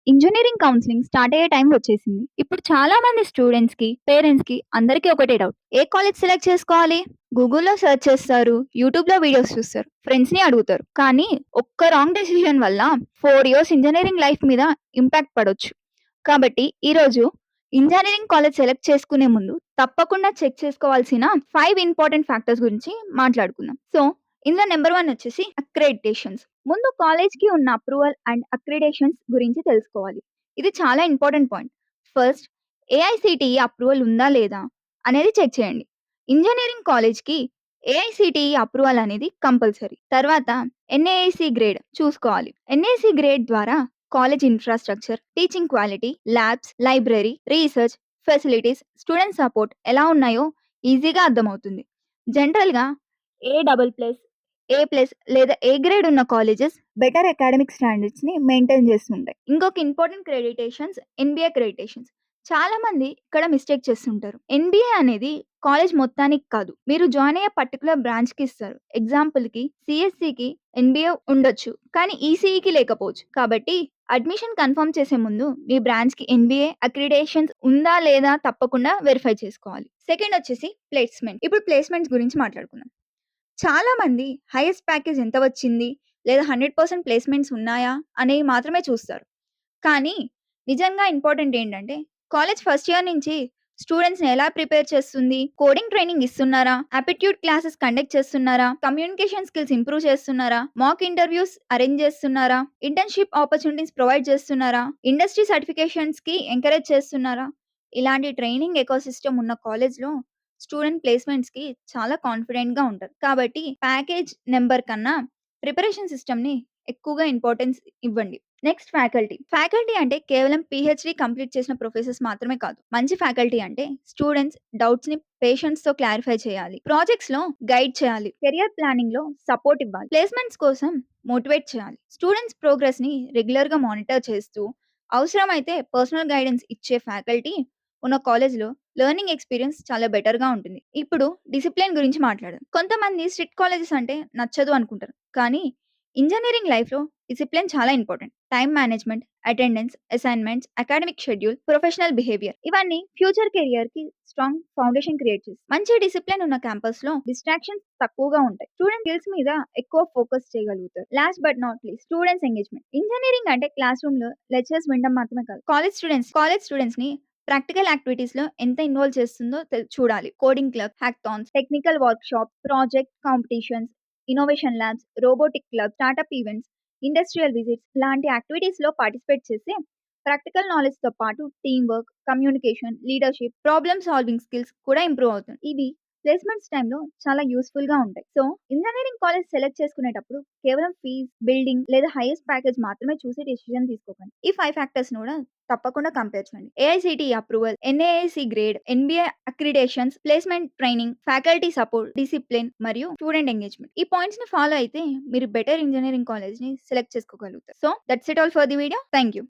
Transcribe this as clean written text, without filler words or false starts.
Engineering counselling start అయ్యే time వచ్చేసింది. ఇప్పుడు చాలా మంది స్టూడెంట్స్‌కి, పేరెంట్స్‌కి అందరికీ ఒకటే డౌట్. ఏ కాలేజ్ సెలెక్ట్ చేసుకోవాలి? గూగుల్‌లో సెర్చ్ చేస్తారు. యూట్యూబ్‌లో వీడియోస్ చూస్తారు. ఫ్రెండ్స్‌ని అడుగుతారు. కానీ ఒక్క రాంగ్ డెసిషన్ వల్ల 4 ఇయర్స్ ఇంజినీరింగ్ లైఫ్ మీద ఇంపాక్ట్ పడొచ్చు. కాబట్టి ఈరోజు ఇంజినీరింగ్ కాలేజ్ సెలెక్ట్ చేసుకునే ముందు తప్పకుండా చెక్ చేసుకోవాల్సిన 5 ఇంపార్టెంట్ ఫ్యాక్టర్స్ గురించి మాట్లాడుకుందాం. సో, ఇందులో నెంబర్ 1 వచ్చేసి అక్రెడిటేషన్స్. ముందు కాలేజ్‌కి ఉన్న అప్రూవల్ అండ్ అక్రిడేషన్స్ గురించి తెలుసుకోవాలి. ఇది చాలా important point. First, AICTE approval ఉందా లేదా అనేది చెక్ చేయండి. ఇంజినీరింగ్ కాలేజ్‌కి ఏఐసిటిఈ అప్రూవల్ అనేది కంపల్సరీ. తర్వాత ఎన్ఏఐసి గ్రేడ్ చూసుకోవాలి. ఎన్ఏసి గ్రేడ్ ద్వారా college infrastructure, teaching quality, labs, library, research, facilities, student support ఎలా ఉన్నాయో ఈజీగా అర్థమవుతుంది. జనరల్‌గా ఏ డబుల్ ప్లస్, ఏ ప్లస్ లేదా ఏ గ్రేడ్ ఉన్న కాలేజెస్ బెటర్ అకాడమిక్ స్టాండర్డ్స్‌ని మెయింటైన్ చేస్తుంటాయి. ఇంకొక ఇంపార్టెంట్ క్రెడిటేషన్స్ ఎన్‌బీఏ క్రెడిటేషన్స్. చాలా మంది ఇక్కడ మిస్టేక్ చేస్తుంటారు. ఎన్‌బీఏ అనేది కాలేజ్ మొత్తానికి కాదు. మీరు జాయిన్ అయ్యే పర్టిక్యులర్ బ్రాంచ్‌కి ఇస్తారు. ఎగ్జాంపుల్‌కి సీఎస్‌సికి ఎన్‌బీఏ ఉండొచ్చు. కానీ ఈసీఈకి లేకపోవచ్చు. కాబట్టి అడ్మిషన్ కన్ఫర్మ్ చేసే ముందు మీ బ్రాంచ్‌కి ఎన్‌బీఏ అక్రిడేషన్స్ ఉందా లేదా తప్పకుండా వెరిఫై చేసుకోవాలి. సెకండ్ వచ్చేసి ప్లేస్‌మెంట్. ఇప్పుడు ప్లేస్‌మెంట్స్ గురించి మాట్లాడుకుందాం. చాలా మంది హైయెస్ట్ ప్యాకేజ్ ఎంత వచ్చింది? లేదా 100% ప్లేస్‌మెంట్స్ ఉన్నాయా? అనేవి మాత్రమే చూస్తారు. కానీ నిజంగా ఇంపార్టెంట్ ఏంటంటే కాలేజ్ ఫస్ట్ ఇయర్ నుంచి స్టూడెంట్స్‌ని ఎలా ప్రిపేర్ చేస్తుంది? కోడింగ్ ట్రైనింగ్ ఇస్తున్నారా? ఆప్టిట్యూడ్ క్లాసెస్ కండక్ట్ చేస్తున్నారా? కమ్యూనికేషన్ స్కిల్స్ ఇంప్రూవ్ చేస్తున్నారా? మాక్ ఇంటర్వ్యూస్ అరేంజ్ చేస్తున్నారా? ఇంటర్న్‌షిప్ ఆపర్చునిటీస్ ప్రొవైడ్ చేస్తున్నారా? ఇండస్ట్రీ సర్టిఫికేషన్స్‌కి ఎంకరేజ్ చేస్తున్నారా? ఇలాంటి ట్రైనింగ్ ఎకోసిస్టమ్ ఉన్న కాలేజ్‌లో స్టూడెంట్ ప్లేస్‌మెంట్స్‌కి చాలా కాన్ఫిడెంట్‌గా ఉంటారు. కాబట్టి ప్యాకేజ్ నంబర్ కన్నా ప్రిపరేషన్ సిస్టమ్‌ని ఎక్కువగా ఇంపార్టెన్స్ ఇవ్వండి. Next faculty. ఫ్యాకల్టీ అంటే కేవలం పీహెచ్‌డీ కంప్లీట్ చేసిన ప్రొఫెసర్స్ మాత్రమే కాదు. మంచి ఫ్యాకల్టీ అంటే స్టూడెంట్స్ డౌట్స్‌ని పేషెన్స్‌తో క్లారిఫై చేయాలి. ప్రాజెక్ట్స్‌లో గైడ్ చేయాలి. కెరియర్ ప్లానింగ్‌లో సపోర్ట్ ఇవ్వాలి. ప్లేస్‌మెంట్స్ కోసం మోటివేట్ చేయాలి. స్టూడెంట్స్ ప్రోగ్రెస్‌ని రెగ్యులర్‌గా మానిటర్ చేస్తూ అవసరమైతే పర్సనల్ గైడెన్స్ ఇచ్చే ఫ్యాకల్టీ ఉన్న కాలేజ్‌లో లెర్నింగ్ ఎక్స్‌పీరియన్స్ చాలా బెటర్‌గా ఉంటుంది. ఇప్పుడు డిసిప్లిన్ గురించి మాట్లాడదాం. కొంతమంది స్ట్రిక్ట్ కాలేజెస్ అంటే నచ్చదు అనుకుంటారు. కానీ ఇంజినీరింగ్ లైఫ్‌లో డిసిప్లిన్ చాలా important. Time management, attendance, assignments, academic schedule, professional behaviour ఇవన్నీ ఫ్యూచర్ కెరియర్‌కి స్ట్రాంగ్ ఫౌండేషన్ క్రియేట్ చేస్తాయి. మంచి డిసిప్లిన్ ఉన్న క్యాంపస్‌లో డిస్ట్రాక్షన్స్ తక్కువగా ఉంటాయి. స్టూడెంట్ స్కిల్స్ మీద ఎక్కువ ఫోకస్ చేయగలుగుతారు. Last but not least students engagement. Engineering అంటే క్లాస్ రూమ్‌లో లెక్చర్స్ వినడం మాత్రమే కాదు. కాలేజ్ స్టూడెంట్స్‌ని ప్రాక్టికల్ యాక్టివిటీస్‌లో ఎంత ఇన్వాల్వ్ చేస్తుందో చూడాలి. Coding club, hackathons, technical workshops, project competitions, innovation labs, robotic club, startup events, industrial visits లాంటి యాక్టివిటీస్‌లో పార్టిసిపేట్ చేస్తే ప్రాక్టికల్ నాలెడ్జ్‌తో పాటు team work, communication, leadership, problem solving skills కూడా ఇంప్రూవ్ అవుతుంది. ఇవి ప్లేస్‌మెంట్స్ టైమ్‌లో చాలా యూజ్‌ఫుల్‌గా ఉంటాయి. సో, ఇంజినీరింగ్ కాలేజ్ సెలెక్ట్ చేసుకునేటప్పుడు కేవలం ఫీజ్, బిల్డింగ్ లేదా హైయెస్ట్ ప్యాకేజ్ మాత్రమే చూసి డెసిషన్ తీసుకోకండి. ఈ 5 ఫ్యాక్టర్స్‌ని కూడా తప్పకుండా కంపేర్ చేయండి. AICTE approval, NAAC grade, NBA accreditations, placement training, faculty support, discipline మరియు స్టూడెంట్ ఎంగేజ్‌మెంట్. ఈ పాయింట్స్‌ని ఫాలో అయితే మీరు బెటర్ ఇంజినీరింగ్ కాలేజ్‌ని సెలెక్ట్ చేసుకోగలుగుతారు. So, that's it all for the video. Thank you.